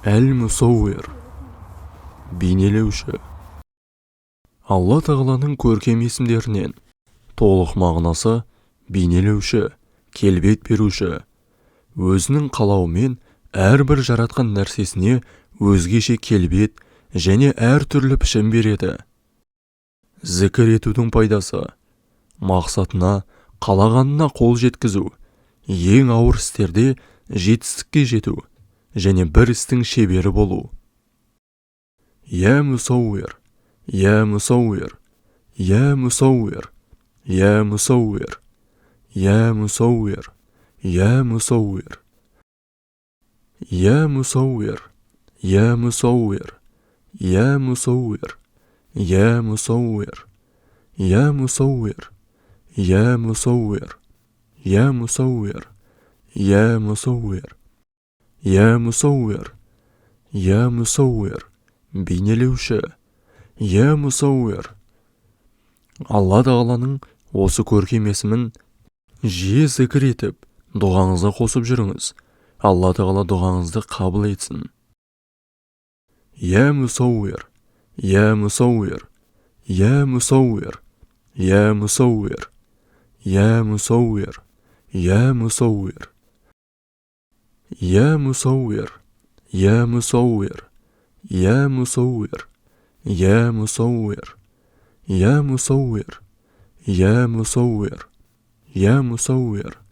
Әл-Мусауир, бейнелеуші. Алла Тағаланың көркем есімдерінен толық мағынасы бейнелеуші, келбет беруші. Өзінің қалауымен әрбір жаратқан нәрсесіне өзгеше келбет және әр түрлі пішін береді. Зікір етудің пайдасы: мақсатына, қалағанына қол жеткізу, ең ауыр істерде жетістікке жету және бір істің шебері болу. Я Мусауир, я Мусауир, я Мусауир, я Мусауир, я Мусауир, я Мусауир, я Мусауир, я Мусауир, я Мусауир, я Мусауир, я Мусауир, я Мусауир, я Мусауир, я Мусауир, я Мусауир, я Мусауир, бейнелеуші. Я Мусауир. Алла Тағаланың осы көркем есімін жиі зікір етіп, дұғаңызға қосып жүріңіз. Алла Тағала дұғаңызды қабыл етсін. Я Мусауир, я Мусауир, я Мусауир, я Мусауир, я Мусауир, я Мусауир, я Мусауир, я Мусауир, я Мусауир, я Мусауир, я Мусауир, я Мусауир, я Мусауир,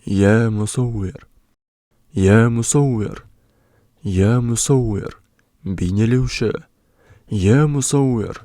я Мусауир, я Мусауир, я Мусауир, бейнелеуші. Я Мусауир,